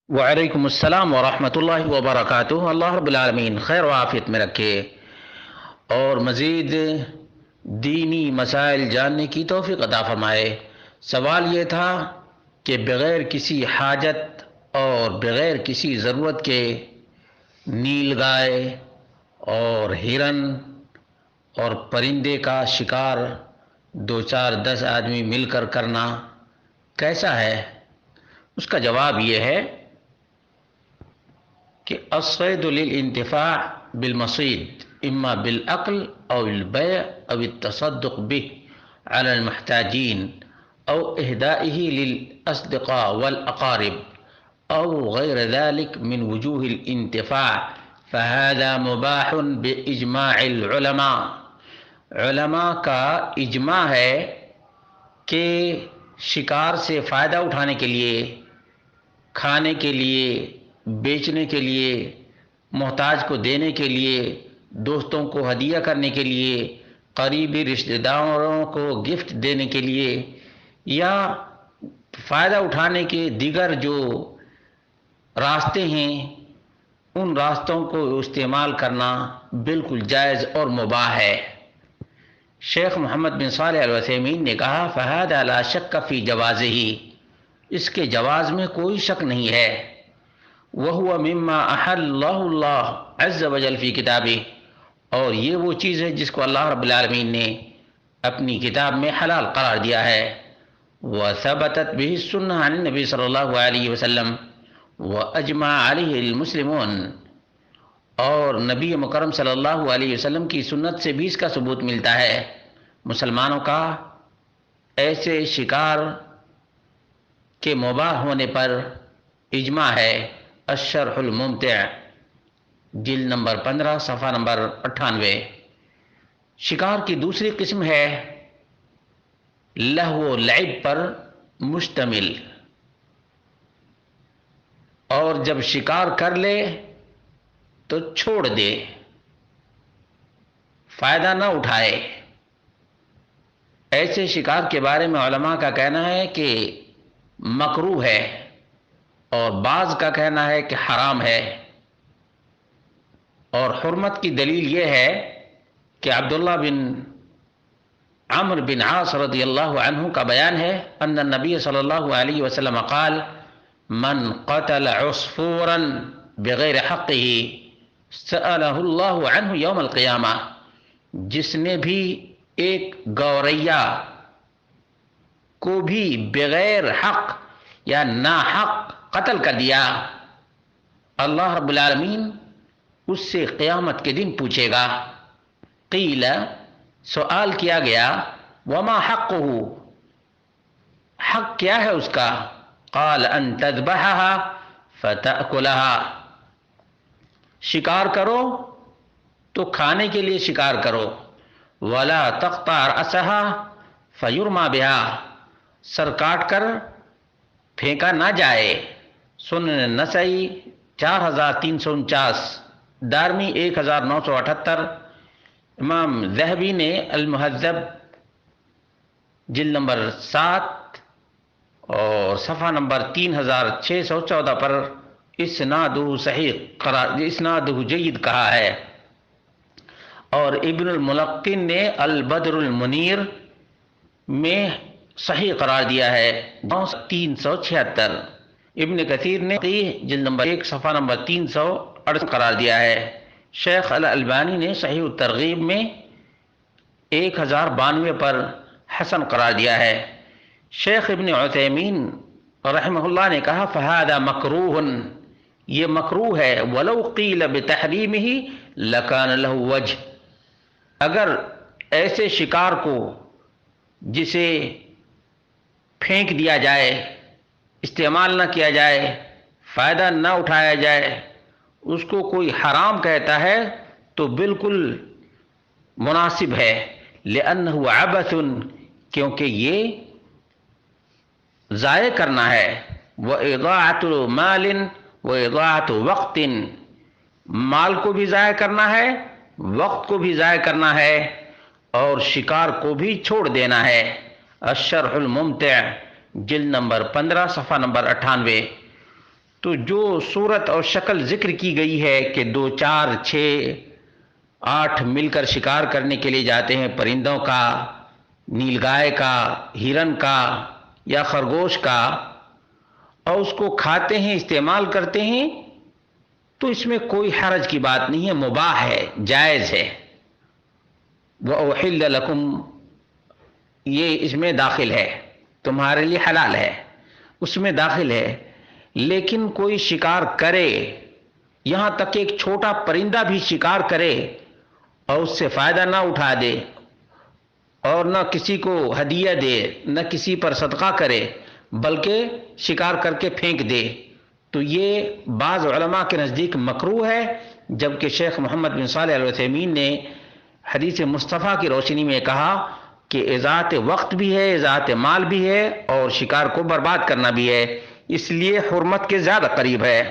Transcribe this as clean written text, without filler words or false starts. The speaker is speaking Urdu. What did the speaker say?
وعلیکم السلام ورحمۃ اللہ وبرکاتہ۔ اللہ رب العالمین خیر و عافیت میں رکھے اور مزید دینی مسائل جاننے کی توفیق عطا فرمائے۔ سوال یہ تھا کہ بغیر کسی حاجت اور بغیر کسی ضرورت کے نیل گائے اور ہرن اور پرندے کا شکار دو چار 10 آدمی مل کر کرنا کیسا ہے؟ اس کا جواب یہ ہے کہ الصید للانتفاع بالمصید اما بالعقل او البيع او التصدق به على المحتاجين او اهدائه للاصدقاء والاقارب او غير ذلك من وجوه الانتفاع فهذا مباح باجماع العلماء۔ علماء کا اجماع ہے کہ شکار سے فائدہ اٹھانے کے لیے، کھانے کے لیے، بیچنے کے لیے، محتاج کو دینے کے لیے، دوستوں کو ہدیہ کرنے کے لیے، قریبی رشتہ داروں کو گفٹ دینے کے لیے یا فائدہ اٹھانے کے دیگر جو راستے ہیں ان راستوں کو استعمال کرنا بالکل جائز اور مباح ہے۔ شیخ محمد بن صالح العثیمین نے کہا فہذا لا شک فی جوازہ، اس کے جواز میں کوئی شک نہیں ہے۔ وَهُوَ مِمَّا أَحَلَّهُ اللَّهُ عَزَّ وَجَلَّ فِي كِتَابِهِ، اور یہ وہ چیز ہے جس کو اللہ رب العالمین نے اپنی کتاب میں حلال قرار دیا ہے۔ وَثَبَتَتْ بِهِ السُّنَّةُ عن النبی صلی اللہ علیہ وسلم وَأَجْمَعَ عَلَيْهِ الْمُسْلِمُونَ، اور نبی مکرم صلی اللہ علیہ وسلم کی سنت سے بھی اس کا ثبوت ملتا ہے۔ مسلمانوں کا ایسے شکار کے مباح ہونے پر اجماع ہے۔ الشرح الممتع جلد نمبر 15 صفحہ نمبر 98۔ شکار کی دوسری قسم ہے لہو و لعب پر مشتمل، اور جب شکار کر لے تو چھوڑ دے، فائدہ نہ اٹھائے۔ ایسے شکار کے بارے میں علماء کا کہنا ہے کہ مکروہ ہے اور بعض کا کہنا ہے کہ حرام ہے، اور حرمت کی دلیل یہ ہے کہ عبداللہ بن عمرو بن عاص رضی اللہ عنہ کا بیان ہے ان النبی صلی اللہ علیہ وسلم قال من قتل عصفورا بغیر حقه سألہ اللہ عنہ یوم القیامہ، جس نے بھی ایک گوریا کو بھی بغیر حق یا ناحق قتل کر دیا، اللہ رب العالمین اس سے قیامت کے دن پوچھے گا۔ قیل، سوال کیا گیا، وما حقہ، حق کیا ہے اس کا؟ قال ان تذبحها فتأکلها، شکار کرو تو کھانے کے لیے شکار کرو، ولا تقطع رأسها فیرمى بها، سر کاٹ کر پھینکا نہ جائے۔ سنن نسائی 4349، دارمی 1978، امام ذہبی نے المہذب جلد نمبر 7 اور صفحہ نمبر 3614 پر اسنادہ صحیح قرار، اسنادہ جید کہا ہے، اور ابن الملقن نے البدر المنیر میں صحیح قرار دیا ہے 376۔ ابن کثیر نے جلد نمبر 1 صفحہ نمبر 368 قرار دیا ہے۔ شیخ الالبانی نے صحیح الترغیب میں 1092 پر حسن قرار دیا ہے۔ شیخ ابن عثیمین رحمہ اللہ نے کہا فہذا مکروہ، یہ مکروہ ہے، ولو قیل بتحریمہ لکان لہ وجہ، اگر ایسے شکار کو جسے پھینک دیا جائے، استعمال نہ کیا جائے، فائدہ نہ اٹھایا جائے، اس کو کوئی حرام کہتا ہے تو بالکل مناسب ہے، لأنہ عبث، کیونکہ یہ ضائع کرنا ہے، وإضاعة مال وإضاعة وقت، مال کو بھی ضائع کرنا ہے، وقت کو بھی ضائع کرنا ہے، اور شکار کو بھی چھوڑ دینا ہے۔ الشرح الممتع جلد نمبر 15 صفحہ نمبر 98۔ تو جو صورت اور شکل ذکر کی گئی ہے کہ 2 4 6 8 مل کر شکار کرنے کے لیے جاتے ہیں، پرندوں کا، نیل گائے کا، ہرن کا یا خرگوش کا، اور اس کو کھاتے ہیں، استعمال کرتے ہیں، تو اس میں کوئی حرج کی بات نہیں ہے، مباح ہے، جائز ہے۔ وَأُحِلَّ لَكُمْ، یہ اس میں داخل ہے، تمہارے لیے حلال ہے، اس میں داخل ہے۔ لیکن کوئی شکار کرے، یہاں تک کہ ایک چھوٹا پرندہ بھی شکار کرے اور اس سے فائدہ نہ اٹھا دے اور نہ کسی کو ہدیہ دے، نہ کسی پر صدقہ کرے، بلکہ شکار کر کے پھینک دے، تو یہ بعض علماء کے نزدیک مکروہ ہے، جبکہ شیخ محمد بن صالح العثیمین نے حدیث مصطفیٰ کی روشنی میں کہا کہ اضاعت وقت بھی ہے، اضاعت مال بھی ہے، اور شکار کو برباد کرنا بھی ہے، اس لیے حرمت کے زیادہ قریب ہے۔